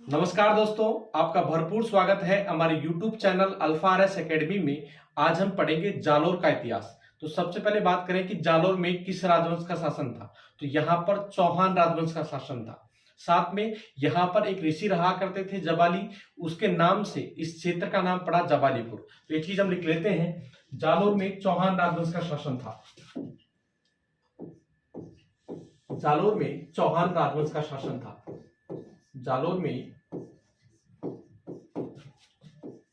नमस्कार दोस्तों, आपका भरपूर स्वागत है हमारे YouTube channel alpha RS academy में। आज हम पढ़ेंगे जालोर का इतिहास। तो सबसे पहले बात करें कि जालोर में किस राजवंश का शासन था। तो यहाँ पर चौहान राजवंश का शासन था। साथ में यहाँ पर एक ऋषि रहा करते थे जबाली, उसके नाम से इस क्षेत्र का नाम पड़ा जबालीपुर। तो ये चीज हम लिख लेते हैं, जालोर में चौहान राजवंश का शासन था। जालोर में चौहान राजवंश का शासन था। जालोर में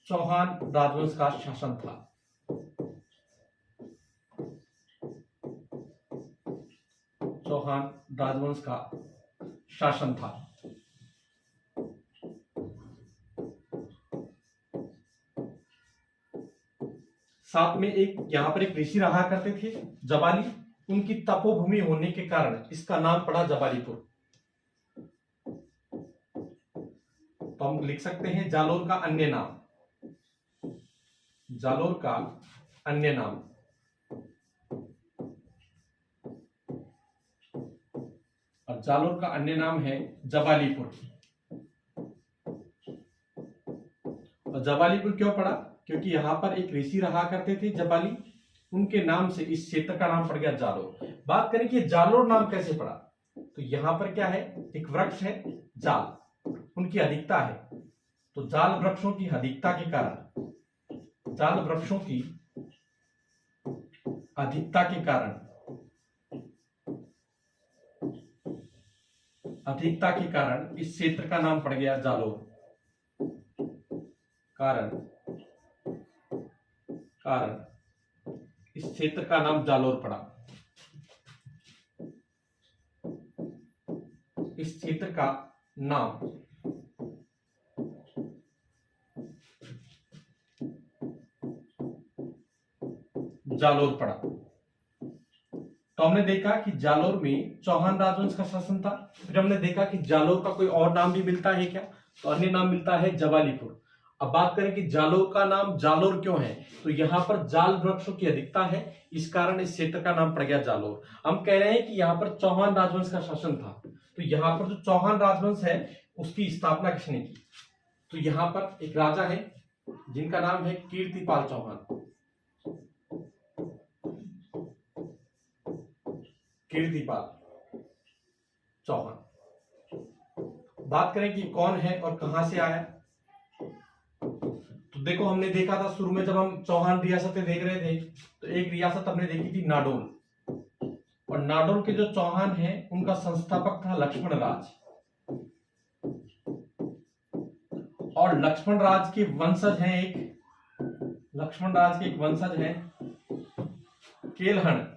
चौहान राजवंश का शासन था। चौहान राजवंश का शासन था। साथ में यहां पर एक ऋषि रहा करते थे जबाली, उनकी तपोभूमि होने के कारण इसका नाम पड़ा जबालीपुर। तो हम लिख सकते हैं जालोर का अन्य नाम, जालोर का अन्य नाम। और जालोर का अन्य नाम है जबालीपुर। और जबालीपुर क्यों पड़ा? क्योंकि यहां पर एक ऋषि रहा करते थे जबाली, उनके नाम से इस क्षेत्र का नाम पड़ गया जालोर। बात करें कि जालोर नाम कैसे पड़ा, तो यहां पर क्या है, एक वृक्ष है जाल, उनकी अधिकता है। तो जाल वृक्षों की अधिकता के कारण, जाल वृक्षों की अधिकता के कारण, अधिकता के कारण इस क्षेत्र का नाम पड़ गया जालोर। कारण इस क्षेत्र का नाम जालोर पड़ा। इस क्षेत्र का नाम जालोर पड़ा। तो हमने देखा कि जालोर में चौहान राजवंश का शासन था। फिर हमने देखा कि जालोर का कोई और नाम भी मिलता है क्या, तो अन्य नाम मिलता है जबालीपुर। अब बात करें कि जालोर का नाम जालोर क्यों है, तो यहाँ पर जाल वृक्षों की अधिकता है, इस कारण इस क्षेत्र का नाम पड़ गया जालोर। हम कह रहे हैं कि यहाँ पर चौहान राजवंश का शासन था। तो यहाँ पर जो चौहान राजवंश है उसकी स्थापना किसने की, तो यहाँ पर एक राजा है जिनका नाम है कीर्तिपाल चौहान। कीर्तिपाल चौहान। बात करें कि कौन है और कहां से आया, तो देखो हमने देखा था शुरू में जब हम चौहान रियासतें देख रहे थे, तो एक रियासत हमने देखी थी नाडोल, और नाडोल के जो चौहान हैं उनका संस्थापक था लक्ष्मण राज। और लक्ष्मण राज के वंशज हैं लक्ष्मण राज के एक वंशज हैं केलहन,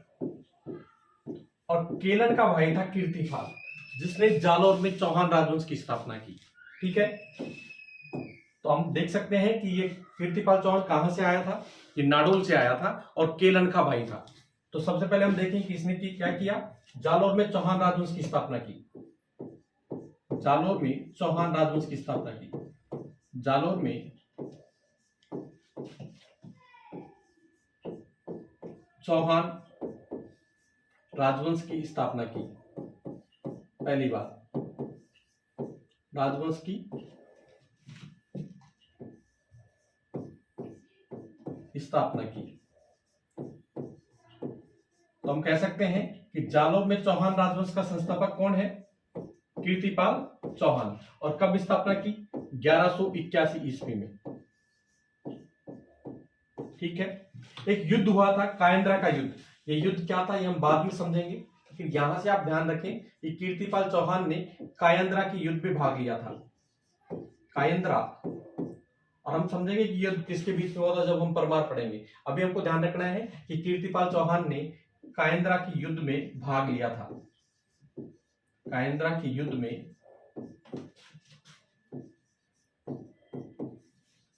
और केलन का भाई था कीर्तिपाल, जिसने जालोर में चौहान राजवंश की स्थापना की। ठीक है, तो हम देख सकते हैं कि ये कीर्तिपाल चौहान कहां से आया था, ये नाडोल से आया था और केलन का भाई था। तो सबसे पहले हम देखें कि इसने क्या किया, जालोर में चौहान राजवंश की स्थापना की। जालोर में चौहान राजवंश की स्थापना की। जालोर में चौहान राजवंश की स्थापना की। पहली बात, राजवंश की स्थापना की। तो हम कह सकते हैं कि जालोर में चौहान राजवंश का संस्थापक कौन है, कीर्तिपाल चौहान। और कब स्थापना की, 1181 ईस्वी में। ठीक है, एक युद्ध हुआ था कायंद्रा का युद्ध। ये युद्ध क्या था ये हम बाद में समझेंगे, लेकिन यहां से आप ध्यान रखें कि कीर्तिपाल चौहान ने कायंद्रा के युद्ध में भाग लिया था। कायंद्रा, और हम समझेंगे कि युद्ध किसके बीच में हुआ था जब हम परमार पढ़ेंगे। अभी हमको ध्यान रखना है कि कीर्तिपाल चौहान ने कायंद्रा के युद्ध में भाग लिया था। कायंद्रा के युद्ध में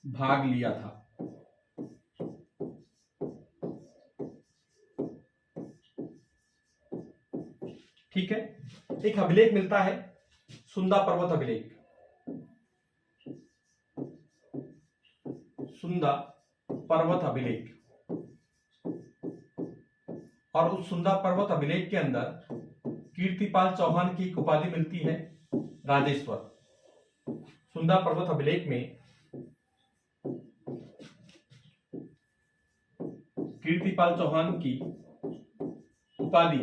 भाग लिया था। ठीक है, एक अभिलेख मिलता है सुंदा पर्वत अभिलेख। सुंदा पर्वत अभिलेख, और उस सुंदा पर्वत अभिलेख के अंदर कीर्तिपाल चौहान की एक उपाधि मिलती है राजेश्वर। सुंदा पर्वत अभिलेख में कीर्तिपाल चौहान की उपाधि,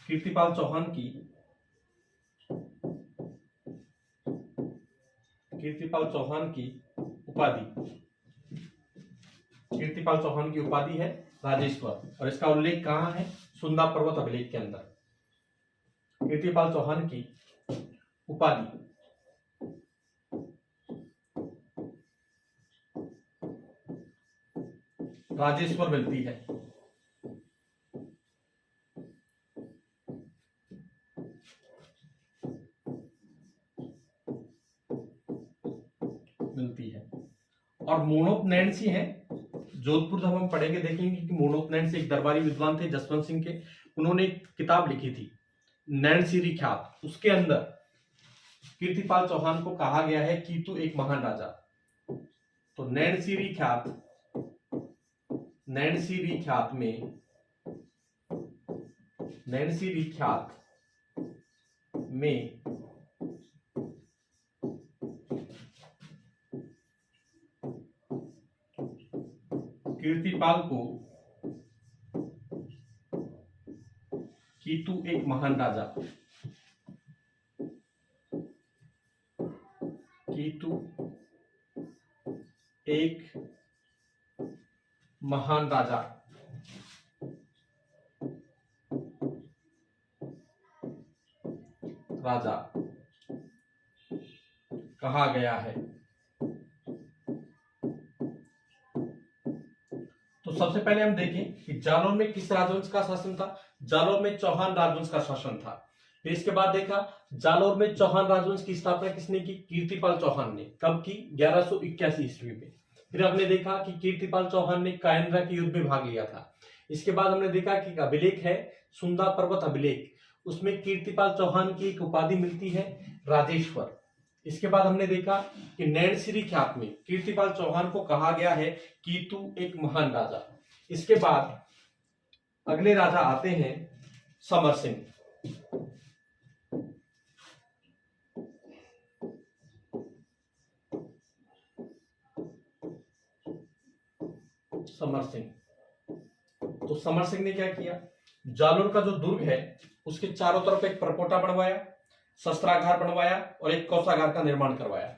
कीर्तिपाल चौहान की, कीर्तिपाल चौहान की उपाधि, कीर्तिपाल चौहान की उपाधि है राजेश्वर, और इसका उल्लेख कहाँ है? सुंदा पर्वत अभिलेख के अंदर। कीर्तिपाल चौहान की उपाधि राजेश्वर मिलती है। मिलती है। और मोनोप नैन्सी है जोधपुर, जब हम पढ़ेंगे देखेंगे कि मोनोप नैन्सी एक दरबारी विद्वान थे जसवंत सिंह के, उन्होंने एक किताब लिखी थी नैनसीरी ख्यात, उसके अंदर कीर्तिपाल चौहान को कहा गया है कि तू एक महान राजा। तो नैनसीरी ख्यात, नैनसीरी ख्यात में, नैनसीरी ख्यात में कीर्तिपाल को कि तू एक महान राजा, कि तू एक महान राजा, राजा कहा गया है। तो सबसे पहले हम देखें कि जालौर में किस राजवंश का शासन था। जालौर में चौहान राजवंश का शासन था। फिर इसके बाद देखा जालौर में चौहान राजवंश की स्थापना किसने की? कीर्तिपाल चौहान ने। कब की? 1181 ईस्वी में। फिर हमने देखा कि कीर्तिपाल चौहान ने कायंद्रा के युद्ध में भाग लिया था। इसके बाद हमने देखा कि अभिलेख है सुंदा पर्वत अभिलेख, उसमें कीर्तिपाल चौहान की एक उपाधि मिलती है राजेश्वर। इसके बाद हमने देखा कि नैनसीरी ख्यात में कीर्तिपाल चौहान को कहा गया है कि तू एक महान राजा। इसके बाद अगले राजा आते हैं समर सिंह। समर सिंह, तो समर सिंह ने क्या किया? जालोर का जो दुर्ग है उसके चारों तरफ एक परकोटा बनवाया, शस्त्रागार बनवाया और एक कोषागार का निर्माण करवाया।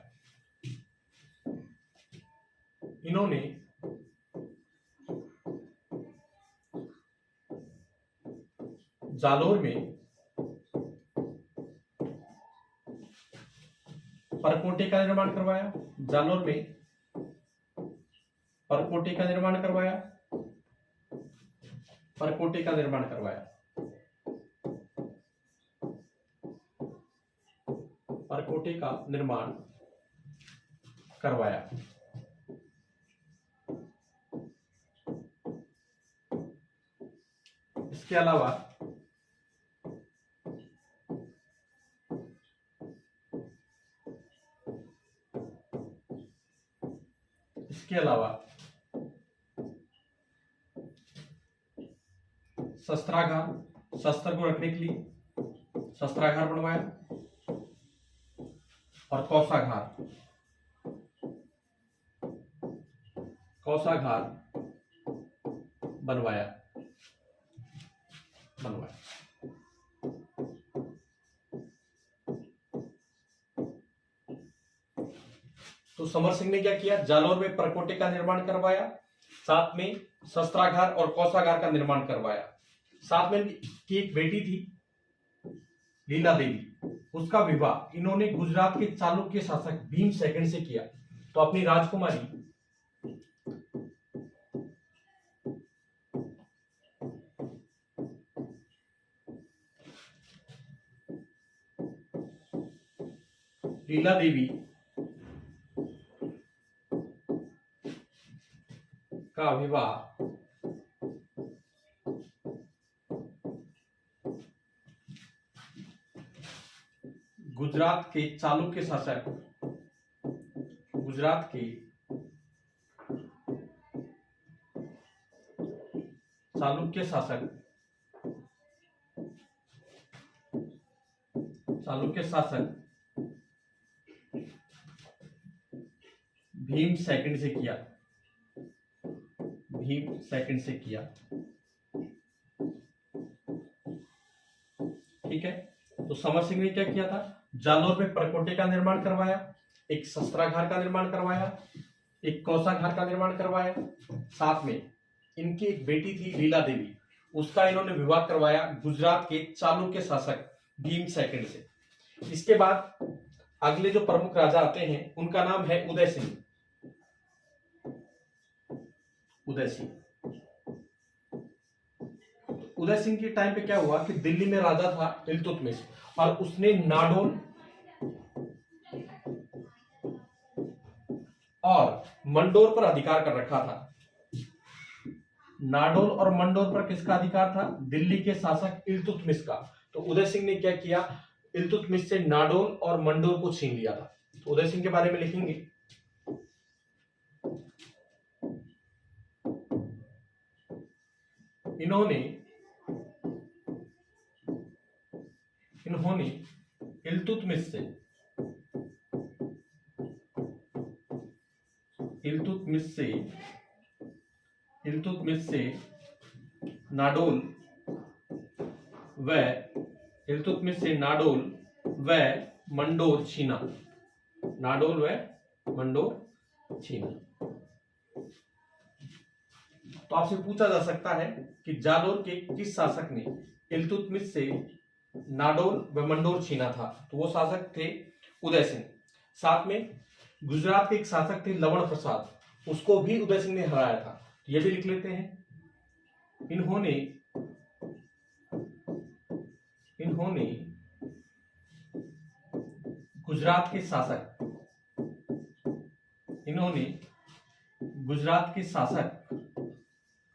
इन्होंने जालोर में परकोटे का निर्माण करवाया, जालोर में परकोटे का निर्माण करवाया, परकोटे का निर्माण करवाया, परकोटे का निर्माण करवाया। इसके अलावा शस्त्रागार, शस्त्र को रखने के लिए शस्त्रागार बनवाया और कोषागार, कोषागार बनवाया। तो समर सिंह ने क्या किया? जालौर में परकोटे का निर्माण करवाया, साथ में शस्त्रागार और कोषागार का निर्माण करवाया। साथ में की एक बेटी थी लीला देवी, उसका विवाह इन्होंने गुजरात के चालुक्य शासक भीम सेकंड से किया। तो अपनी राजकुमारी लीला देवी का विवाह गुजरात के चालुक्य शासक, गुजरात के चालुक्य शासक, चालुक्य शासक भीम सेकंड से किया, भीम सेकंड से किया। ठीक है, तो समर सिंह ने क्या किया था, जालोर में परकोटे का निर्माण करवाया, एक शस्त्रागार का निर्माण करवाया, एक कोषागार का निर्माण करवाया, साथ में इनकी एक बेटी थी लीला देवी, उसका इन्होंने विवाह करवाया गुजरात के चालुक्य शासक भीम सेकंड से। इसके बाद अगले जो प्रमुख राजा आते हैं उनका नाम है उदय सिंह। उदय सिंह, उदय सिंह के टाइम पे क्या हुआ कि दिल्ली में राजा था इल्तुतमिश, और उसने नाडोल और मंडोर पर अधिकार कर रखा था। नाडोल और मंडोर पर किसका अधिकार था, दिल्ली के शासक इल्तुतमिश का। तो उदय सिंह ने क्या किया, इल्तुतमिश से नाडोल और मंडोर को छीन लिया था। तो उदय सिंह के बारे में लिखेंगे, इन्होंने इल्तुतमिश से नाडोल व मंडोर छीना, नाडोल व मंडोर छीना। तो आपसे पूछा जा सकता है कि जालोर के किस शासक ने इल्तुतमिश से नाडोल व मंडोर छीना था, तो वो शासक थे उदय सिंह। साथ में गुजरात के एक शासक थे लवण प्रसाद, उसको भी उदय सिंह ने हराया था। तो ये भी लिख लेते हैं, इन्होंने गुजरात के शासक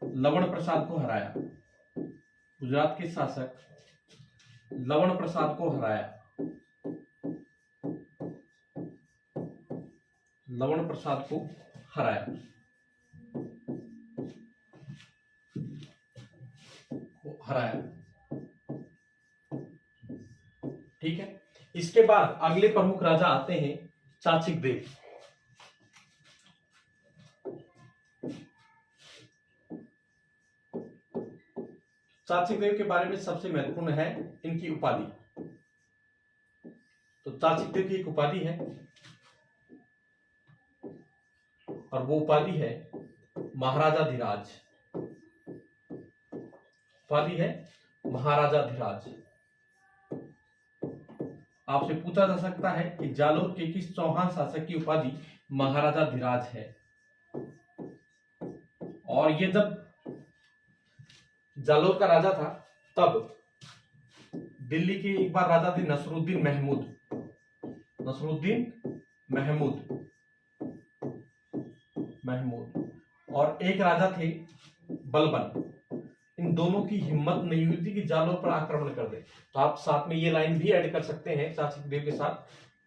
लवण प्रसाद को हराया, गुजरात के शासक लवण प्रसाद को हराया, लवण प्रसाद को हराया, ठीक है। इसके बाद अगले प्रमुख राजा आते हैं चाचिक देव। चाचिक देव के बारे में सबसे महत्वपूर्ण है इनकी उपाधि। तो चाचिक देव की एक उपाधि है और वो उपाधि है महाराजाधिराज। उपाधि है महाराजाधिराज। आपसे पूछा जा सकता है कि जालोर के किस चौहान शासक की उपाधि महाराजाधिराज है। और ये जब जालोर का राजा था तब दिल्ली के एक बार राजा थे नसरुद्दीन महमूद और एक राजा थे बलबन। इन दोनों की हिम्मत नहीं हुई थी कि जालोर पर आक्रमण कर दे। तो आप साथ में ये लाइन भी ऐड कर सकते हैं चाचिक देव के साथ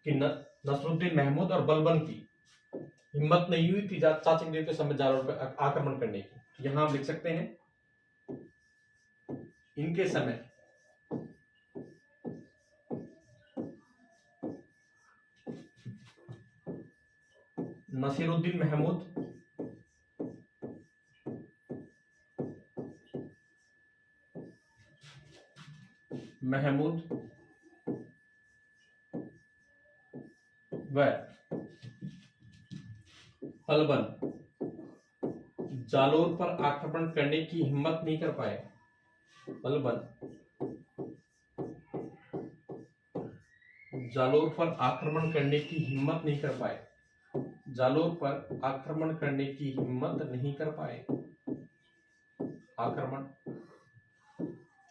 कि नसरुद्दीन महमूद और बलबन की हिम्मत नहीं हुई थी चाचिक देव के समय जालोर पर आक्रमण करने की। यहां हम लिख सकते हैं इनके समय नसीरुद्दीन महमूद व बलबन जालोर पर आक्रमण करने की हिम्मत नहीं कर पाए। बलबन जालोर पर आक्रमण करने की हिम्मत नहीं कर पाए। जालोर पर आक्रमण करने की हिम्मत नहीं कर पाए। आक्रमण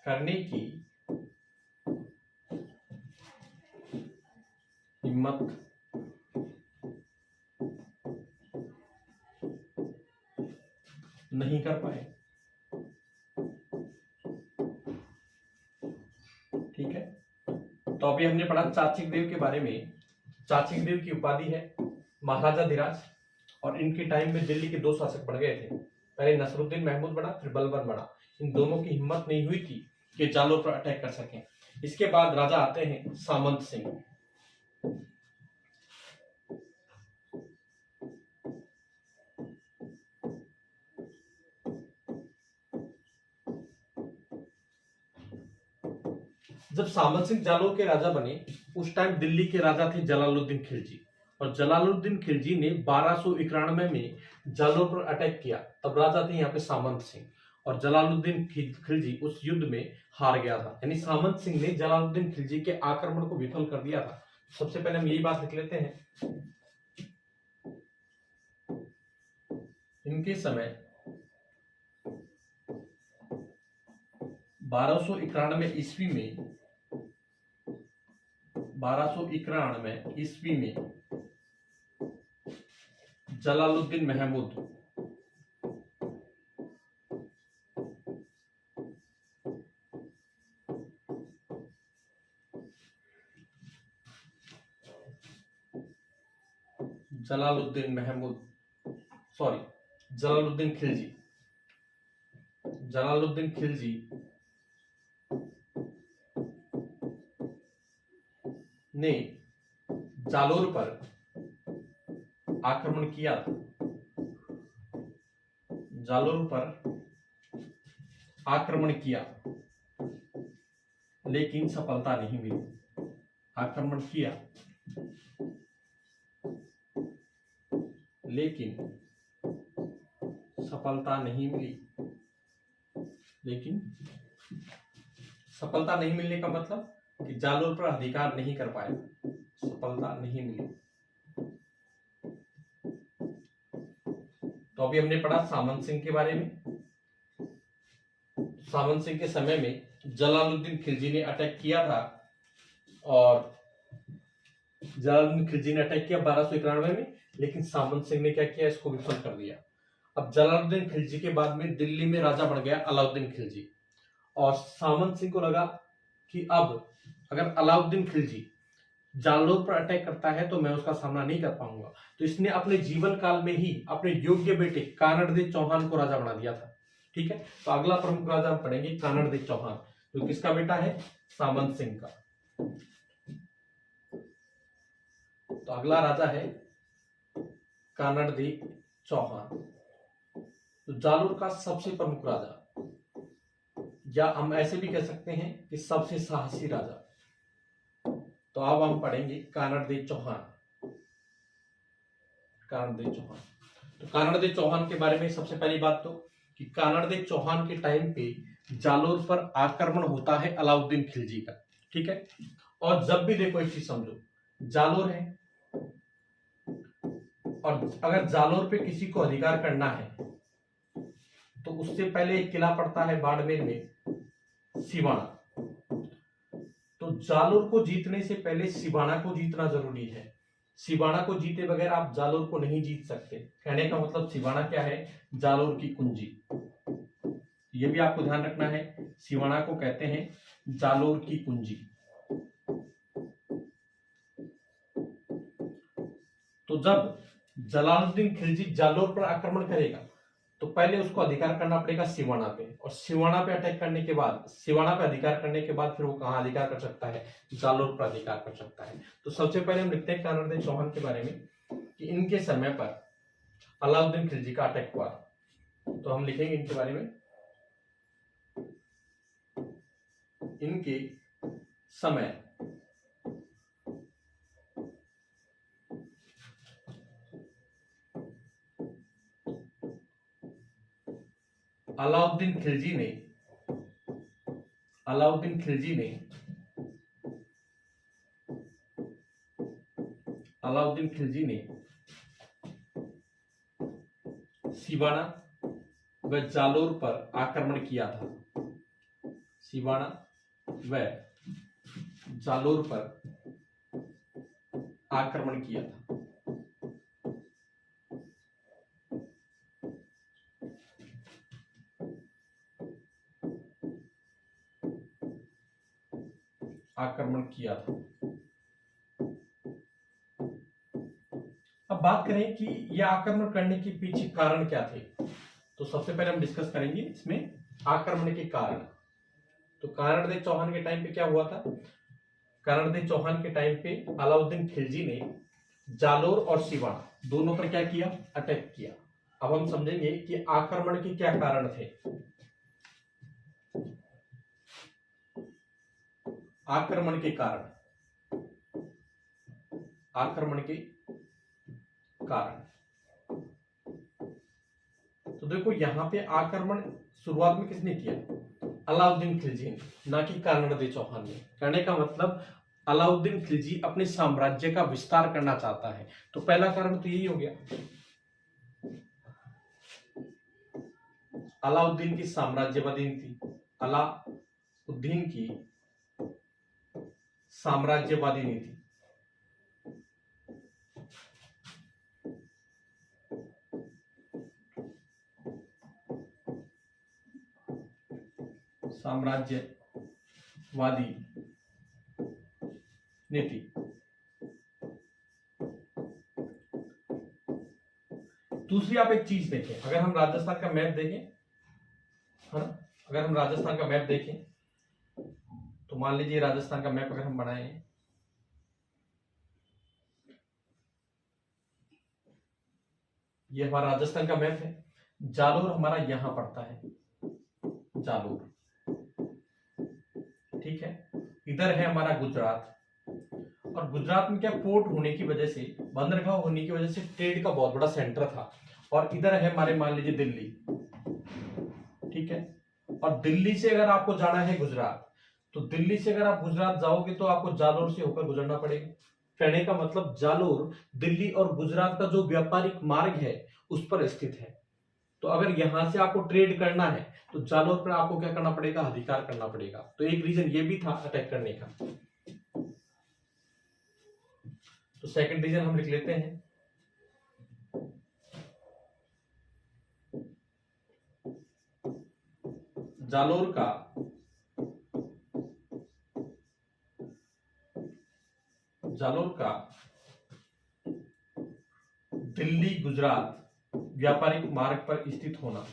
करने की हिम्मत नहीं कर पाए। ठीक है, तो अभी हमने पढ़ा चाचिक देव के बारे में। चाचिक देव की उपाधि है महाराजाधिराज और इनके टाइम में दिल्ली के दो शासक बढ़ गए थे। पहले नसरुद्दीन महमूद बना, फिर बलबन बना। इन दोनों की हिम्मत नहीं हुई थी कि जालोर पर अटैक कर सकें। इसके बाद राजा आते हैं सामंत सिंह। जब सामंत सिंह जालोर के राजा बने उस टाइम दिल्ली के राजा थे जलालुद्दीन खिलजी, और जलालुद्दीन खिलजी ने 1291 में जालोर पर अटैक किया। तब राजा थे यहाँ पे सामंत सिंह, और जलालुद्दीन खिलजी उस युद्ध में हार गया था, यानी सामंत सिंह ने जलालुद्दीन खिलजी के आक्रमण को विफल कर दिया था। सबसे पहले हम यही बात लिख लेते हैं। इनके समय 1291 ईस्वी में जलालुद्दीन महमूद जलालुद्दीन खिलजी ने जालोर पर आक्रमण किया था। लेकिन सफलता नहीं मिली। आक्रमण किया लेकिन सफलता नहीं मिलने का मतलब कि जालोर पर अधिकार नहीं कर पाया, सफलता नहीं मिली। तो अभी हमने पढ़ा सामंत सिंह के बारे में। सामंत सिंह के समय में जलालुद्दीन खिलजी ने अटैक किया था, और जलालुद्दीन खिलजी ने अटैक किया 1291 में, लेकिन सामंत सिंह ने क्या किया, इसको विफल कर दिया। अब जलालुद्दीन खिलजी के बाद में दिल्ली में राजा बन गया अलाउद्दीन खिलजी, और सामंत सिंह को लगा कि अब अगर अलाउद्दीन खिलजी जालोर पर अटैक करता है तो मैं उसका सामना नहीं कर पाऊंगा। तो इसने अपने जीवन काल में ही अपने योग्य बेटे कानड़देव चौहान को राजा बना दिया था। ठीक है, तो अगला प्रमुख राजा हम पढ़ेंगे कानड़देव चौहान, जो किसका बेटा है, सामंत सिंह का। तो अगला राजा है कानड़देव चौहान, तो जालोर का सबसे प्रमुख राजा, या हम ऐसे भी कह सकते हैं कि सबसे साहसी राजा। तो अब हम पढ़ेंगे कानड़देव चौहान। तो कानड़देव चौहान के बारे में सबसे पहली बात तो कि कानड़देव चौहान के टाइम पे जालोर पर आक्रमण होता है अलाउद्दीन खिलजी का। ठीक है, और जब भी देखो एक चीज समझो, जालोर है, और अगर जालोर पे किसी को अधिकार करना है तो उससे पहले एक किला पड़ता है बाड़मेर में, सिवाना। तो जालोर को जीतने से पहले सिवाना को जीतना जरूरी है। सिवाना को जीते बगैर आप जालोर को नहीं जीत सकते। कहने का मतलब सिवाना क्या है, जालोर की कुंजी। ये भी आपको ध्यान रखना है, सिवाना को कहते हैं जालोर की कुंजी। तो जब जलालुद्दीन खिलजी जालोर पर आक्रमण करेगा तो पहले उसको अधिकार करना पड़ेगा सिवाना पे, और सिवाना पे अटैक करने के बाद, सिवाना पे अधिकार करने के बाद फिर वो कहां अधिकार कर सकता है, जालोर पर अधिकार कर सकता है। तो सबसे पहले हम लिखते हैं कानड़देव चौहान के बारे में कि इनके समय पर अलाउद्दीन खिलजी का अटैक हुआ। तो हम लिखेंगे इनके बारे में, इनके समय अलाउद्दीन खिलजी ने सिवाना व जालोर पर आक्रमण किया था। सिवाना व जालोर पर आक्रमण किया था। अब बात करें कि यह आक्रमण करने के पीछे कारण क्या थे, तो सबसे पहले हम डिस्कस करेंगे इसमें आक्रमण के कारण। तो कानड़देव चौहान के टाइम पे क्या हुआ था, कानड़देव चौहान के टाइम पे अलाउद्दीन खिलजी ने जालोर और सिवाना दोनों पर क्या किया, अटैक किया। अब हम समझेंगे कि आक्रमण के क्या कारण थे। आक्रमण के कारण, आक्रमण के कारण। तो देखो यहां पे आक्रमण शुरुआत में किसने किया? अलाउद्दीन खिलजी ने, ना कि कानड़दे चौहान ने। कहने का मतलब अलाउद्दीन खिलजी अपने साम्राज्य का विस्तार करना चाहता है, तो पहला कारण तो यही हो गया। अलाउद्दीन की साम्राज्यवादी नीति, अलाउद्दीन की साम्राज्यवादी नीति, साम्राज्यवादी नीति। दूसरी आप एक चीज देखें, अगर हम राजस्थान का मैप देखें, है ना, अगर हम राजस्थान का मैप देखें तो मान लीजिए राजस्थान का मैप अगर हम बनाए हैं, ये हमारा राजस्थान का मैप है। जालोर हमारा यहां पड़ता है, जालोर, ठीक है। इधर है हमारा गुजरात, और गुजरात में क्या पोर्ट होने की वजह से, बंदरगाह होने की वजह से ट्रेड का बहुत बड़ा सेंटर था। और इधर है हमारे मान लीजिए दिल्ली, ठीक है। और दिल्ली से अगर आपको जाना है गुजरात, तो दिल्ली से अगर आप गुजरात जाओगे तो आपको जालोर से होकर गुजरना पड़ेगा। कहने का मतलब जालोर दिल्ली और गुजरात का जो व्यापारिक मार्ग है उस पर स्थित है। तो अगर यहां से आपको ट्रेड करना है तो जालोर पर आपको क्या करना पड़ेगा? अधिकार करना पड़ेगा। तो एक रीजन ये भी था अटैक करने का। तो सेकंड रीजन हम लिख लेते हैं, जालोर का दिल्ली गुजरात व्यापारिक मार्ग पर स्थित होना,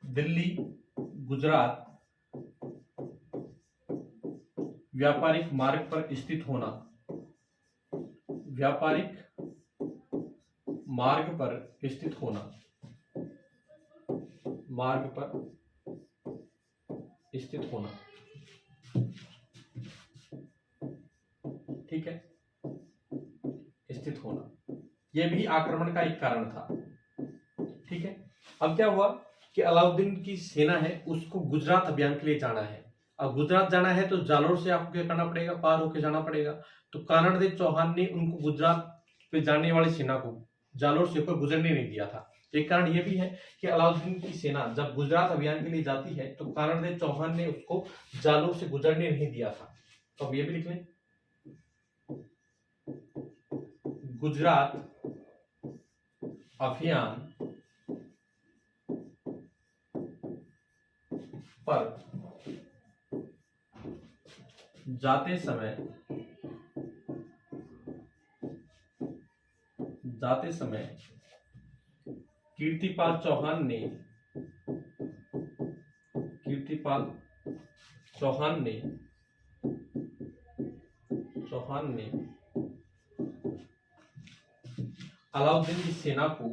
दिल्ली गुजरात व्यापारिक मार्ग पर स्थित होना, व्यापारिक मार्ग पर स्थित होना, मार्ग पर स्थित होना, ठीक है, स्थित होना, यह भी आक्रमण का एक कारण था, ठीक है। अब क्या हुआ कि अलाउद्दीन की सेना है उसको गुजरात अभियान के लिए जाना है। अब गुजरात जाना है तो जालोर से आपको क्या करना पड़ेगा? पार होकर जाना पड़ेगा। तो कानड़देव चौहान ने उनको गुजरात पे जाने वाली सेना को जालोर से होकर गुजरने नहीं दिया था। एक कारण यह भी है कि अलाउद्दीन की सेना जब गुजरात अभियान के लिए जाती है तो कानड़देव चौहान ने उसको जालोर से गुजरने नहीं दिया था। तो अब ये भी लिख लें, गुजरात अभियान पर जाते समय कीर्तिपाल चौहान ने अलाउद्दीन की सेना को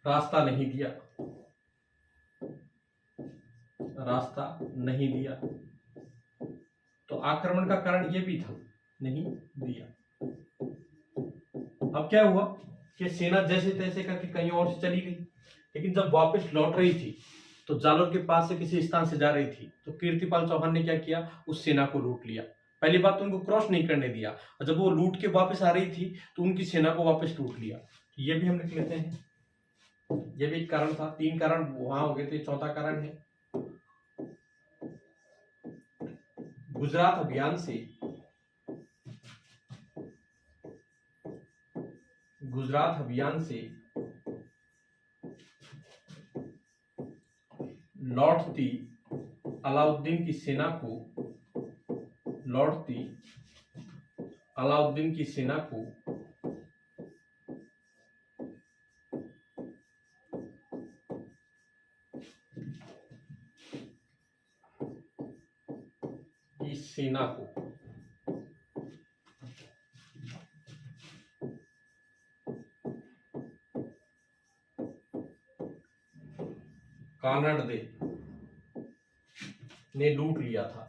रास्ता नहीं दिया। तो आक्रमण का कारण यह भी था, नहीं दिया। अब क्या हुआ कि सेना जैसे तैसे करके कहीं और से चली गई, लेकिन जब वापस लौट रही थी तो जालोर के पास से किसी स्थान से जा रही थी, तो कीर्तिपाल चौहान ने क्या किया? उस सेना को लूट लिया। पहली बात तो उनको क्रॉस नहीं करने दिया, और जब वो लूट के वापस आ रही थी तो उनकी सेना को वापस लूट लिया। ये भी हम लिख लेते हैं, ये भी एक कारण था। 3 कारण वहां हो गए थे, चौथा कारण है गुजरात अभियान से लौटती अलाउद्दीन की सेना को सेना को कानड़ दे ने लूट लिया था,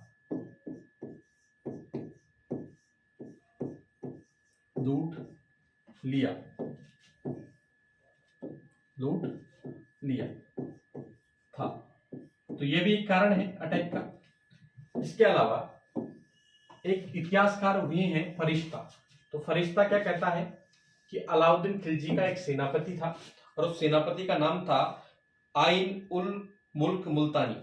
लूट लिया था। तो ये भी एक कारण है अटैक का। इसके अलावा एक इतिहासकार हुए हैं फरिश्ता। तो फरिश्ता क्या कहता है कि अलाउद्दीन खिलजी का एक सेनापति था और उस सेनापति का नाम था आइन उल मुल्क मुल्तानी।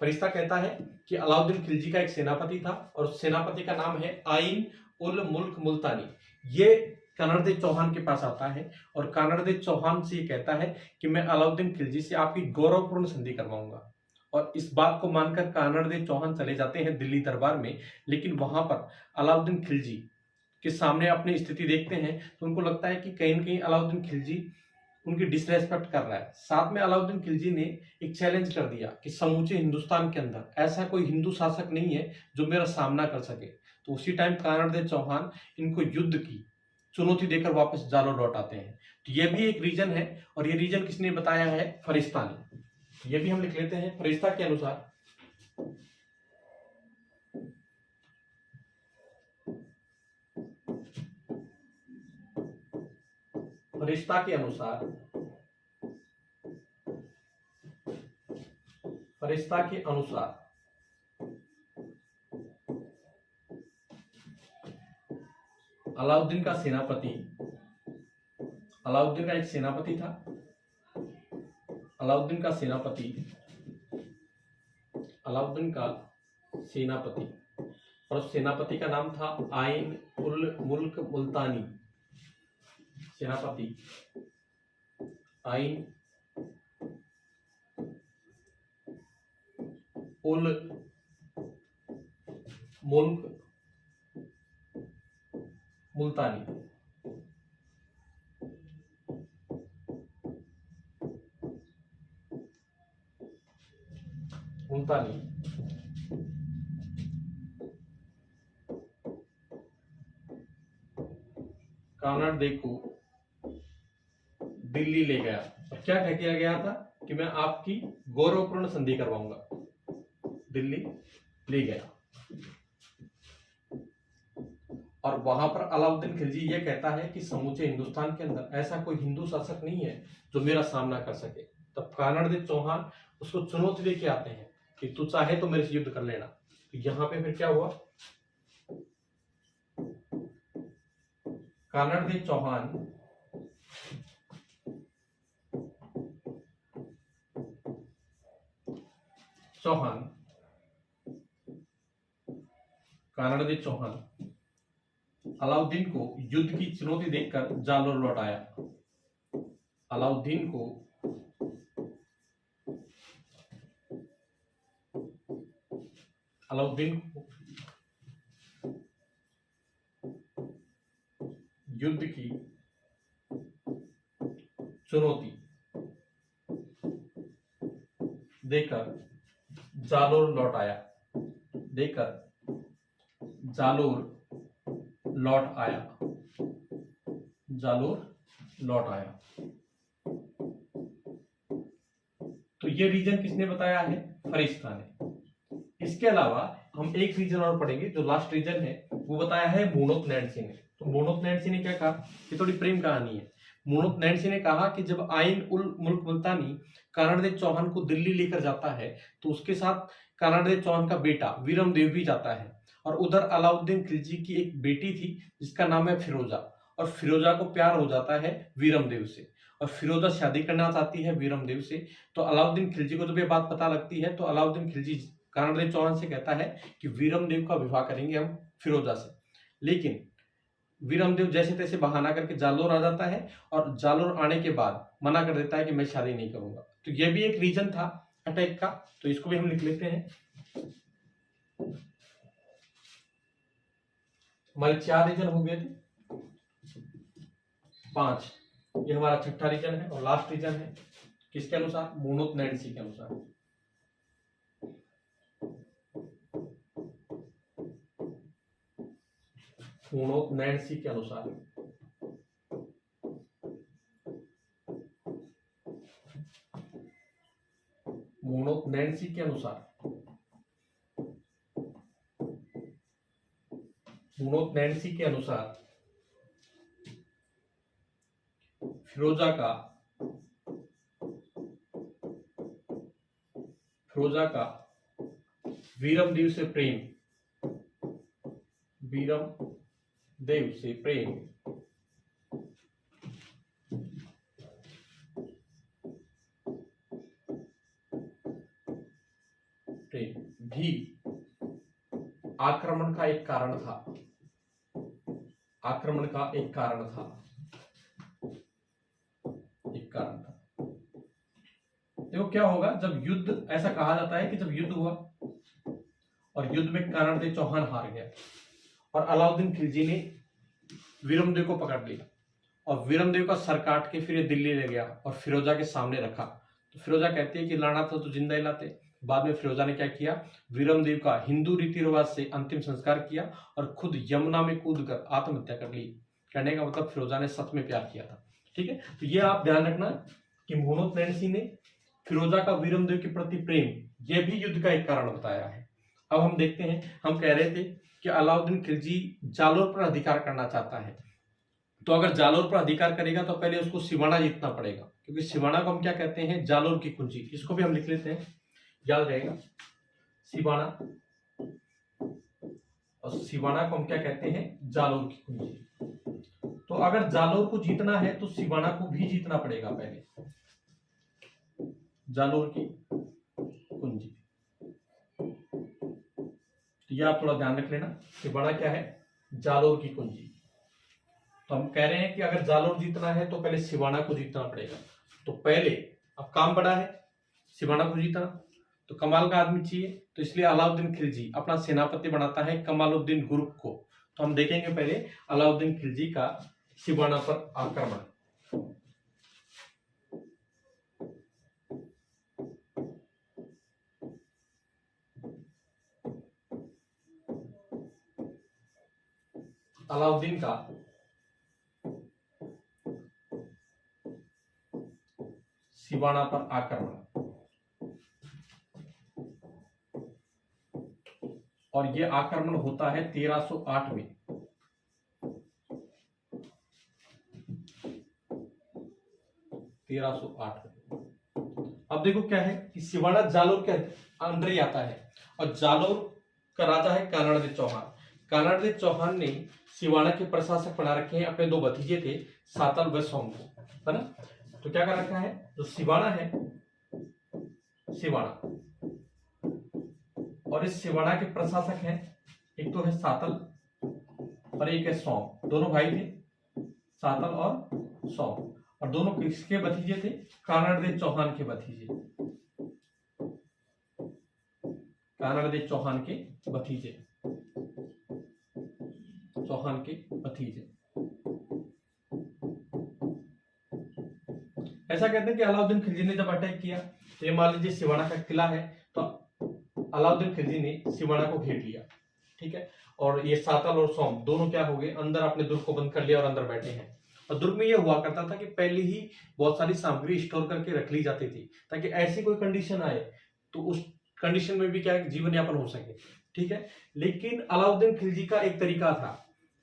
फरिश्ता कहता है कि अलाउद्दीन खिलजी का एक सेनापति था और उस सेनापति का नाम है आइन उल मुल्क मुल्तानी। ये कानड़देव चौहान के पास आता है और कानड़देव चौहान से ये कहता है कि मैं अलाउद्दीन खिलजी से आपकी गौरवपूर्ण संधि करवाऊंगा। और इस बात को मानकर कानड़देव चौहान चले जाते हैं दिल्ली दरबार में। लेकिन वहां पर अलाउद्दीन खिलजी के सामने अपनी स्थिति देखते हैं तो उनको लगता है कि कहीं न कहीं अलाउद्दीन खिलजी उनकी डिसरेस्पेक्ट कर रहा है। साथ में अलाउद्दीन खिलजी ने एक चैलेंज कर दिया कि समूचे हिंदुस्तान के अंदर ऐसा कोई हिंदू शासक नहीं है जो मेरा सामना कर सके। तो उसी टाइम कानड़देव चौहान इनको युद्ध की चुनौती देकर वापस जालोर लौट आते हैं। तो ये भी एक रीजन है और ये रीजन किसने बताया है? फरिश्ता ने। ये भी हम लिख लेते हैं। फरिश्ता के अनुसार फरिश्ता के अनुसार अलाउद्दीन का एक सेनापति था। अलाउद्दीन का सेनापति और उस सेनापति का नाम था आइन उल मुल्क मुल्तानी। सेनापति आइन उल मुल्क मुल्तानी। कानड़देव को दिल्ली ले गया और क्या कह किया गया था कि मैं आपकी गौरवपूर्ण संधि करवाऊंगा। दिल्ली ले गया और वहां पर अलाउद्दीन खिलजी ये कहता है कि समूचे हिंदुस्तान के अंदर ऐसा कोई हिंदू शासक नहीं है जो मेरा सामना कर सके। तब कानड़देव चौहान उसको चुनौती देके आते हैं कि तू चाहे तो मेरे से युद्ध कर लेना। तो यहां पे फिर क्या हुआ? कानड़देव चौहान अलाउद्दीन को युद्ध की चुनौती देकर जालोर लौट आया। अलाउद्दीन को युद्ध की चुनौती देकर जालोर लौट आया। तो ये रीजन किसने बताया है? फरिश्ता ने। इसके अलावा हम एक रीजन और पढ़ेंगे, जो लास्ट रीजन है वो बताया है मुणोत नैंसी ने। तो मुणोत नैंसी ने क्या कहा? ये थोड़ी प्रेम कहानी है। मुणोत नैंसी ने कहा कि जब आइन उल मुल्क मुल्तानी कानड़देव चौहान को दिल्ली लेकर जाता है तो उसके साथ कानड़देव चौहान का बेटा वीरमदेव भी जाता है और उधर अलाउद्दीन खिलजी की एक बेटी थी जिसका नाम है फिरोजा, और फिरोजा को प्यार हो जाता है वीरमदेव से और फिरोजा शादी करना चाहती है वीरमदेव से। तो अलाउद्दीन खिलजी को जब ये बात पता लगती है तो अलाउद्दीन खिलजी कानड़देव चौहान से कहता है कि वीरमदेव का विवाह करेंगे हम फिरोजा से। लेकिन वीरमदेव जैसे तैसे बहाना करके जालोर आ जाता है और जालोर आने के बाद मना कर देता है कि मैं शादी नहीं करूंगा। तो ये भी एक रीजन था अटैक का, तो इसको भी हम लिख लेते हैं। हमारे 4 रीजन हो गए थे, 5। ये हमारा छठा रीजन है और लास्ट रीजन है किसके अनुसार? मुणोत नैंसी के अनुसार। हुणोत नैन्सी के अनुसार, हुणोत नैन्सी के अनुसार, हुणोत नैन्सी के अनुसार फिरोजा का वीरमदेव से प्रेम, वीरमदेव से प्रेम भी आक्रमण का एक कारण था, आक्रमण का एक कारण था। देखो क्या होगा जब युद्ध, ऐसा कहा जाता है कि जब युद्ध हुआ और युद्ध में कर्णदेव चौहान हार गया और अलाउद्दीन खिलजी ने वीरमदेव को पकड़ लिया और वीरमदेव का सर काट के फिर ये दिल्ली ले गया और फिरोजा के सामने रखा। तो फिरोजा कहती है कि लड़ना था तो जिंदा ही लाते। बाद में फिरोजा ने क्या किया, वीरमदेव का हिंदू रीति रिवाज से अंतिम संस्कार किया और खुद यमुना में कूदकर आत्महत्या कर ली। कहने का मतलब फिरोजा ने सच में प्यार किया था। ठीक है, तो ये आप ध्यान रखना कि हुणोत नैन्सी ने फिरोजा का वीरमदेव के प्रति प्रेम, यह भी युद्ध का एक कारण बताया है। अब हम देखते हैं, हम कह रहे थे कि अलाउद्दीन खिलजी जालोर पर अधिकार करना चाहता है, तो अगर जालोर पर अधिकार करेगा तो पहले उसको सिवाना जीतना पड़ेगा, क्योंकि सिवाना को हम क्या कहते हैं, जालोर की कुंजी। इसको भी हम लिख लेते हैं, याद रहेगा, सिवाना, और सिवाना को हम क्या कहते हैं, जालोर की कुंजी। तो अगर जालोर को जीतना है तो सिवाना को भी जीतना पड़ेगा पहले, जालोर की कुंजी। तो यह आप थोड़ा ध्यान रख लेना, सिवाना क्या है, जालोर की कुंजी। तो हम कह रहे हैं कि अगर जालोर जीतना है तो पहले सिवाना को जीतना पड़ेगा। तो पहले, अब काम बड़ा है, सिवाना को जीतना, तो कमाल का आदमी चाहिए, तो इसलिए अलाउद्दीन खिलजी अपना सेनापति बनाता है कमालुद्दीन गुरुक को। तो हम देखेंगे पहले अलाउद्दीन खिलजी का सिवाना पर आक्रमण। अलाउद्दीन का सिवाना पर आक्रमण, और यह आक्रमण होता है 1308 में। अब देखो क्या है कि सिवाना जालोर के अंदर ही आता है और जालोर का राजा है कानड़देव चौहान। कानड़देव चौहान ने सिवाना के प्रशासक बना रखे हैं अपने दो भतीजे थे, सातल व सोम को, है ना। तो क्या कर रखा है, जो सिवाना है, सिवाना, और इस सिवाना के प्रशासक हैं, एक तो है सातल और एक है सोम। दोनों भाई थे, सातल और सोम, और दोनों किसके भतीजे थे, कानड़देव चौहान के भतीजे, कानड़देव चौहान के भतीजे, चौहान के भतीजे। ऐसा कहते हैं कि अलाउद्दीन खिलजी ने जब अटैक किया, तो ये मान लीजिए सिवाना का किला है, तो अलाउद्दीन खिलजी ने सिवाना को घेर लिया, ठीक है, और ये सातल और सोम दोनों क्या हो गए, अंदर अपने दुर्ग को बंद कर लिया और अंदर बैठे हैं। और दुर्ग में ये हुआ करता था कि पहले ही बहुत सारी सामग्री स्टोर करके रख ली जाती थी, ताकि ऐसी कोई कंडीशन आए तो उस कंडीशन में भी क्या जीवन यापन हो सके, ठीक है। लेकिन अलाउद्दीन खिलजी का एक तरीका था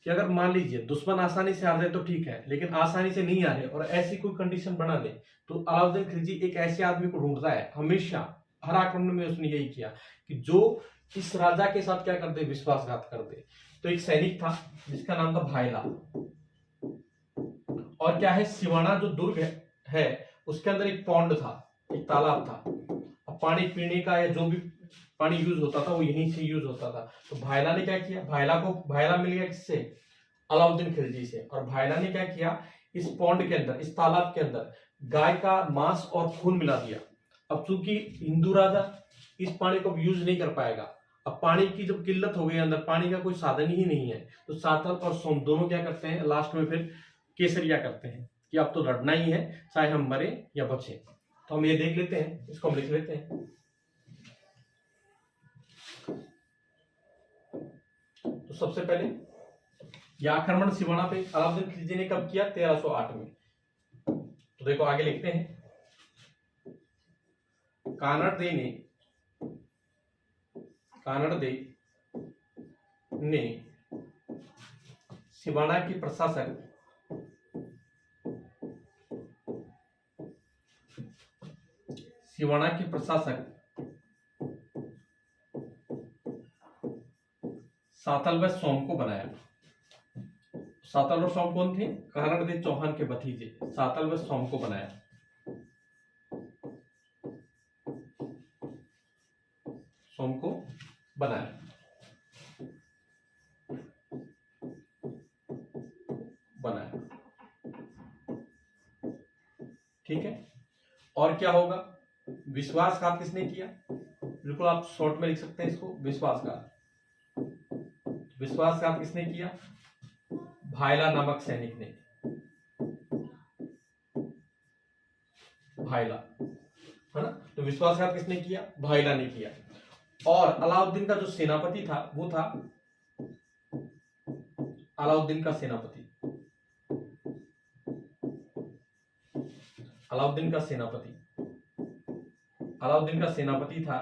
कि अगर मान लीजिए दुश्मन आसानी से आ रहे तो ठीक है, लेकिन आसानी से नहीं आ रहे और ऐसी कोई कंडीशन बना दे, तो अलाउद्दीन खिलजी एक ऐसे आदमी को ढूंढता है, हमेशा हर आक्रमण में उसने यही किया कि जो इस राजा के साथ क्या कर दे, विश्वासघात कर दे। तो एक सैनिक था जिसका नाम था भायला, और क्या है, सिवाना जो दुर्ग है उसके अंदर एक पौंड था, एक तालाब था, अब पानी पीने का या जो भी पानी यूज होता था वो यहीं से यूज होता था। तो भायला ने क्या किया, भायला मिल गया किससे, अलाउद्दीन खिलजी से, और भायला ने क्या किया, इस पौंड के अंदर, इस तालाब के अंदर गाय का मांस और खून मिला दिया। अब चूंकि हिंदू राजा इस पानी को यूज नहीं कर पाएगा, अब पानी की जब किल्लत हो गई अंदर, पानी का कोई साधन ही नहीं है, तो सातल और सोम दोनों क्या करते हैं, लास्ट में फिर केसरिया करते हैं कि अब तो लड़ना ही है, चाहे हम मरे या बचे। तो हम ये देख लेते हैं, इसको हम लिख लेते हैं। तो सबसे पहले यह आक्रमण सिवाना पे अलाउद्दीन खिलजी ने कब किया? 1308 में। तो देखो आगे लिखते हैं, कानड़ दे ने सिवाना के प्रशासक सातल व सोम को बनाया। सातल और सोम कौन थे? कानड़ दे चौहान के भतीजे। सातल व सोम को बनाया। सोम को बनाया। ठीक है। और क्या होगा? विश्वासघात किसने किया? बिल्कुल आप शॉर्ट में लिख सकते हैं इसको, विश्वासघात। विश्वासघात किसने किया? भायला नामक सैनिक ने। भायला, है ना? तो विश्वासघात किसने किया? भायला ने किया। और अलाउद्दीन का जो सेनापति था वो था अलाउद्दीन का सेनापति। अलाउद्दीन का सेनापति था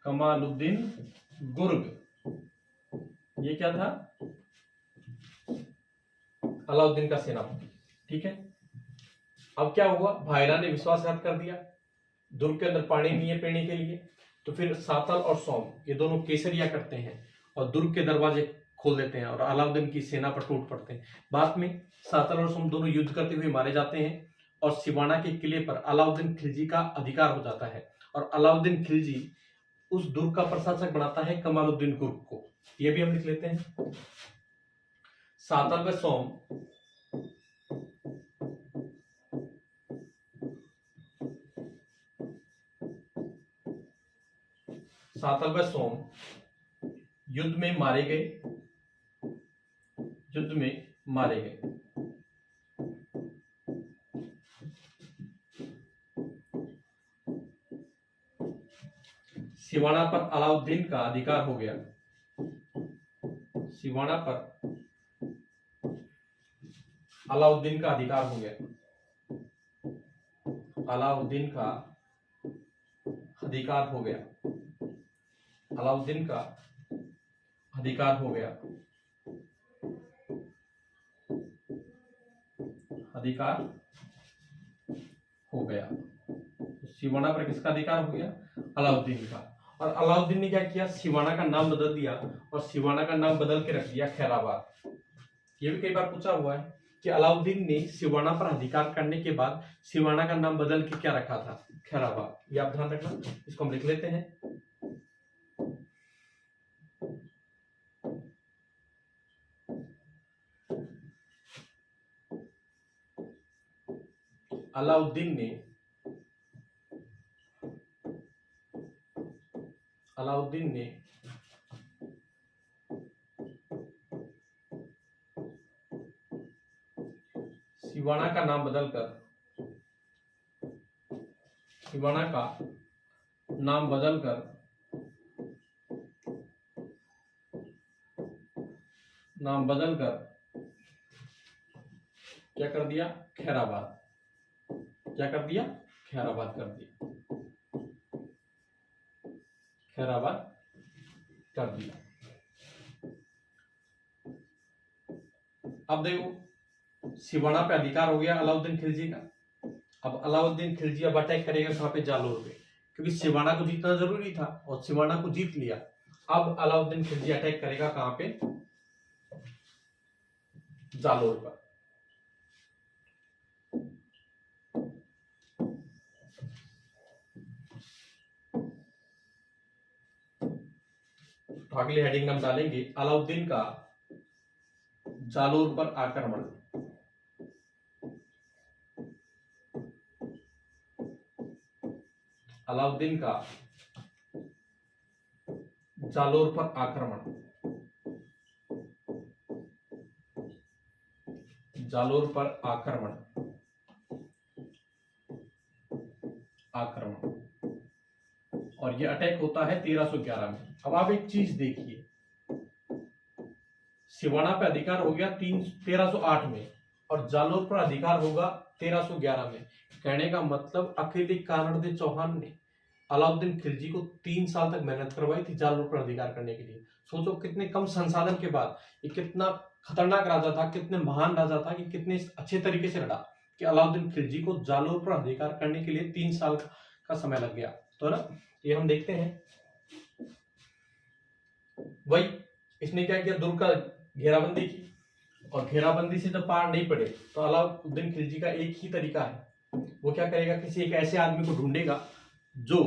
कमालुद्दीन गुर्ग। ये क्या था? अलाउद्दीन का सेनापति। ठीक है। अब क्या हुआ? भायला ने विश्वासघात कर दिया, दुर्ग के अंदर पानी नहीं है पीने के लिए। तो फिर सातल और सोम ये दोनों केसरिया करते हैं और दुर्ग के दरवाजे खोल देते हैं और अलाउद्दीन की सेना पर टूट पड़ते हैं। बाद में सातल और सोम दोनों युद्ध करते हुए मारे जाते हैं और सिवाना के किले पर अलाउद्दीन खिलजी का अधिकार हो जाता है और अलाउद्दीन खिलजी उस दुर्ग का प्रशासक बनाता है कमालुद्दीन गुर्ग को। ये भी हम लिख लेते हैं। सातल व सोम युद्ध में मारे गए। सिवाना पर अलाउद्दीन का अधिकार हो गया। अलाउद्दीन का अधिकार हो गया। अलाउद्दीन का अधिकार हो गया। सिवाना पर किसका अधिकार हो गया? अलाउद्दीन का। और अलाउद्दीन ने क्या किया? सिवाना का नाम बदल दिया और सिवाना का नाम बदल के रख दिया खैराबाद। ये भी कई बार पूछा हुआ है कि अलाउद्दीन ने सिवाना पर अधिकार करने के बाद सिवाना का नाम बदल के क्या रखा था? खैराबाद। ये आप ध्यान रखना। इसको हम लिख लेते हैं। अलाउद्दीन ने सिवाना का नाम बदलकर क्या कर दिया? खैराबाद। खैराबाद कर दिया। अब देखो सिवाना पे अधिकार हो गया अलाउद्दीन खिलजी का। अब अलाउद्दीन खिलजी अब अटैक करेगा कहां पे? जालोर पे, क्योंकि सिवाना को जीतना जरूरी था और सिवाना को जीत लिया। अब अलाउद्दीन खिलजी अटैक करेगा कहां पे? जालोर पर। तो अगले हेडिंग हम डालेंगे अलाउद्दीन का जालोर पर आक्रमण। अलाउद्दीन का जालोर पर आक्रमण। आक्रमण, और ये अटैक होता है 1311 में। अब आप एक चीज देखिए, सिवाना पे अधिकार हो गया 1308 में और जालोर पर अधिकार होगा 1311 में। कहने का मतलब अकेले कानड़देव चौहान ने अलाउद्दीन खिलजी को 3 साल तक मेहनत करवाई थी जालोर पर अधिकार करने के लिए। सोचो कितने कम संसाधन के बाद ये कितना खतरनाक राजा था, कितने महान राजा था, कि कितने अच्छे तरीके से लड़ा कि अलाउद्दीन खिलजी को जालोर पर अधिकार करने के लिए 3 साल का समय लग गया। तो ना ये हम देखते हैं, वही इसने क्या किया, दुर्ग का घेराबंदी की, और घेराबंदी से जब पार नहीं पड़े तो अलाउद्दीन खिलजी का एक ही तरीका है, वो क्या करेगा, किसी एक ऐसे आदमी को ढूंढेगा जो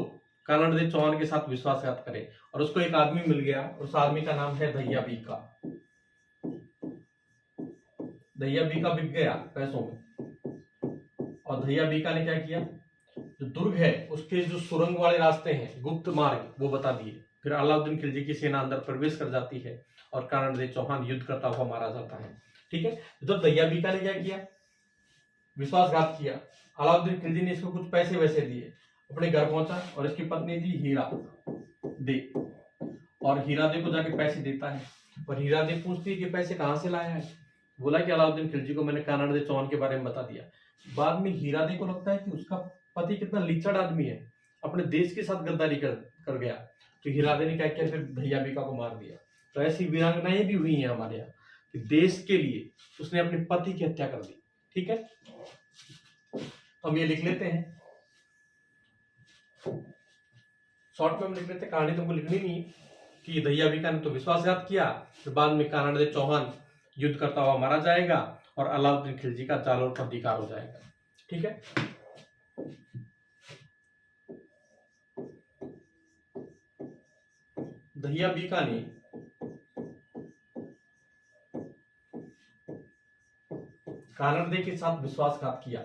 कानड़देव चौहान के साथ विश्वासघात करे। और उसको एक आदमी मिल गया, उस आदमी का नाम है दहिया बीका। दहिया बीका बिक गया पैसों में, और दहिया बीका ने क्या किया, जो दुर्ग है उसके जो सुरंग वाले रास्ते हैं, गुप्त मार्ग, वो बता दिए। फिर अलाउद्दीन खिलजी की सेना अंदर प्रवेश कर जाती है और कानड़देव चौहान युद्ध करता हुआ मारा जाता है। ठीक है, तो दहिया बीका ने क्या किया, विश्वासघात किया। अलाउद्दीन खिलजी ने इसको कुछ पैसे वैसे दिए, अपने घर पहुंचा और इसकी पत्नी थी हीरा दे, और हीरा दे को जाके पैसे देता है। और हीरा दे पूछती है कि पैसे कहाँ से लाया है, बोला कि अलाउद्दीन खिलजी को मैंने कानड़देव चौहान के बारे में बता दिया। बाद में हीरा दे को लगता है कि उसका पति कितना लीचड़ आदमी है, अपने देश के साथ गद्दारी कर गया। तो हीरा दे ने क्या किया, फिर दहिया बीका को मार दिया। तो ऐसी वीरांगनाएं भी हुई हैं हमारे यहाँ कि देश के लिए उसने अपने पति की हत्या कर दी। ठीक है, हम ये लिख लेते हैं, शॉर्ट में हम लिख लेते हैं, कहानी तुमको लिखनी नहीं कि दहिया बीका ने तो विश्वासघात किया, फिर बाद में कानड़देव चौहान युद्ध करता हुआ मारा जाएगा और अलाउद्दीन खिलजी का जालोर पर अधिकार हो जाएगा। ठीक है, दहिया बीका ने कानड़देव के साथ विश्वासघात किया,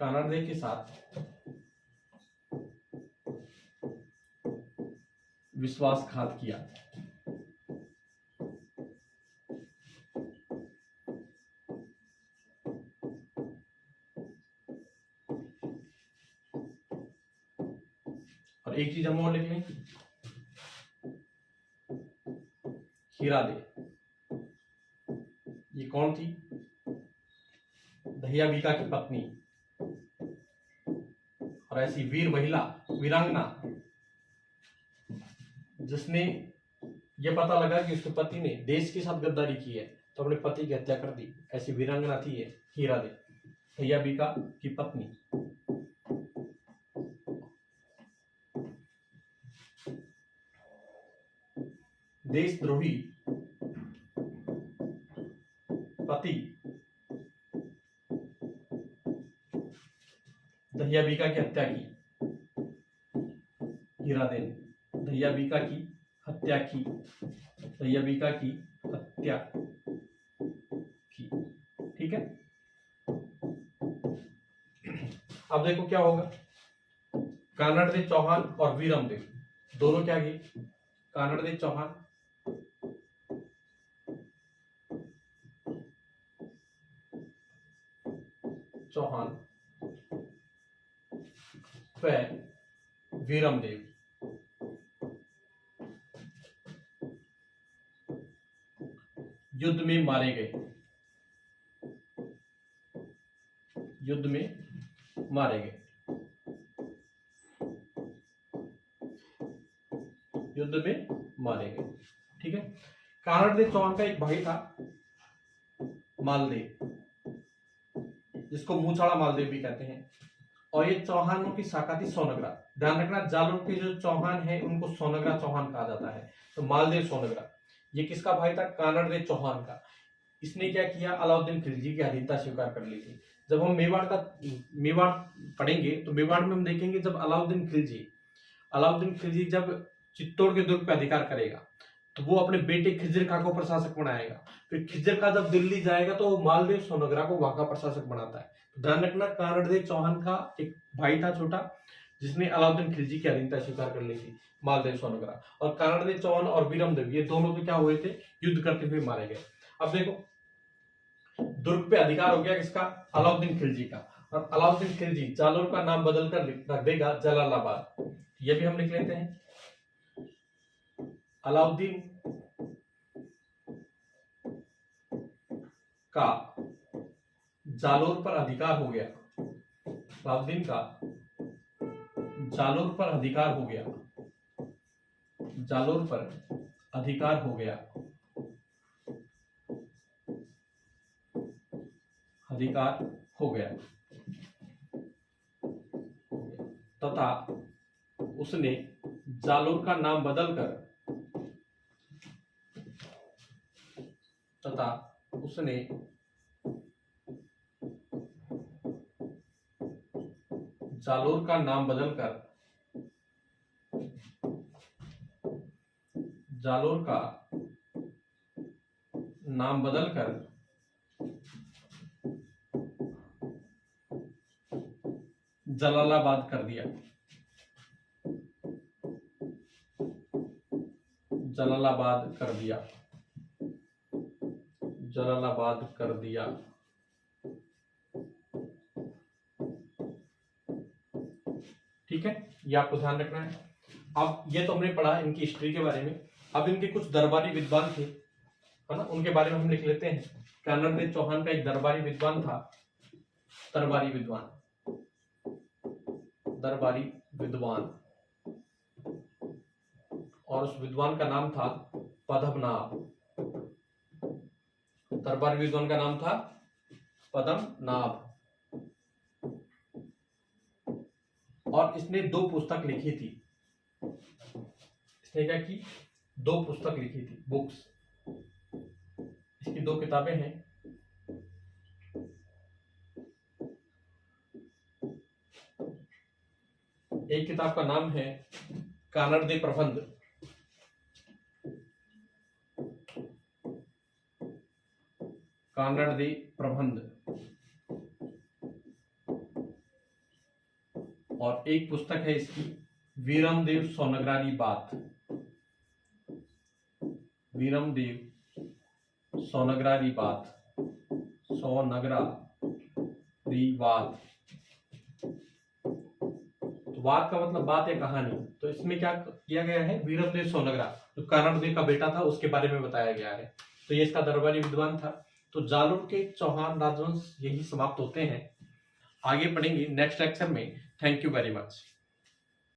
कानड़देव के साथ विश्वासघात किया। और एक चीज हम और लिख लें, हीरा दे, ये कौन थी, दहिया बीका की पत्नी, और ऐसी वीर महिला, वीरांगना, जिसने ये पता लगा कि उसके पति ने देश के साथ गद्दारी की है तो अपने पति की हत्या कर दी, ऐसी वीरांगना थी ये हीरा दे, दहिया बीका की पत्नी। देशद्रोही पति दहिया बीका की हत्या की, हीरा दे ने दहिया बीका की हत्या की, दहिया बीका की हत्या की। ठीक है, अब देखो क्या होगा, कानड़देव चौहान और वीरमदेव दोनों क्या किए, कानड़देव चौहान व वीरमदेव युद्ध में मारे गए, युद्ध में मारे गए, युद्ध में मारे गए। ठीक है, कानड़देव चौहान का एक भाई था मालदेव, जिसको मूछाड़ा मालदेव भी कहते हैं, और ये चौहानों की शाखा थी सोनगरा। ध्यान रखना, जालोर के जो चौहान है उनको सोनगरा चौहान कहा जाता है। तो मालदेव सोनगरा, ये किसका भाई था, कानड़देव चौहान का। इसने क्या किया, अलाउद्दीन खिलजी की अधीनता स्वीकार कर ली थी। जब हम मेवाड़ पढ़ेंगे तो मेवाड़ में हम देखेंगे जब अलाउद्दीन खिलजी जब चित्तौड़ के दुर्ग पर अधिकार करेगा तो वो अपने बेटे खिज्र खां को प्रशासक बनाएगा। फिर खिज्र खां जब दिल्ली जाएगा तो मालदेव सोनगरा को वहां का प्रशासक बनाता है। तो ध्यान रखना, कानड़देव चौहान का एक भाई था छोटा, जिसने अलाउद्दीन खिलजी की अधीनता स्वीकार कर ली थी, मालदेव सोनगरा। और कानड़देव चौहान और वीरमदेव, ये दोनों तो क्या हुए थे, युद्ध करते हुए मारे गए। अब देखो, दुर्ग पे अधिकार हो गया किसका? अलाउद्दीन खिलजी का। और अलाउद्दीन खिलजी जालोर का नाम बदलकर रख देगा जलालाबाद। ये भी हम लिख लेते हैं। अलाउद्दीन का जालोर पर अधिकार हो गया। अलाउद्दीन का जालोर पर अधिकार हो गया। जालोर पर अधिकार हो गया। अधिकार हो गया तथा उसने जालोर का नाम बदलकर जालोर का नाम बदलकर जलालाबाद कर दिया। जलालाबाद कर दिया। ठीक है, ये आपको ध्यान रखना है। अब ये तो हमने पढ़ा इनकी हिस्ट्री के बारे में। अब इनके कुछ दरबारी विद्वान थे, है ना, उनके बारे में हम लिख लेते हैं। कानर देव चौहान का एक दरबारी विद्वान था, दरबारी विद्वान, और उस विद्वान का नाम था पद्मनाभ। दरबारी विद्वान का नाम था पद्मनाभ। और इसने 2 पुस्तक लिखी थी। इसने क्या की? 2 पुस्तक लिखी थी, बुक्स। इसकी 2 किताबें हैं। एक किताब का नाम है कानड़ दे प्रबंध, कानड़ दे प्रबंध, और एक पुस्तक है इसकी वीरमदेव सोनग्रारी बात। वीरमदेव सोनग्रारी बात, सोनग्रारी बात। तो बात का मतलब बात या कहानी। तो इसमें क्या किया गया है? वीरमदेव सोनग्रा जो कानड़ देव का बेटा था उसके बारे में बताया गया है। तो ये इसका दरबारी विद्वान था। तो जालोर के चौहान राजवंश यही समाप्त होते हैं। आगे पढ़ेंगे नेक्स्ट लेक्चर में। Thank you very much.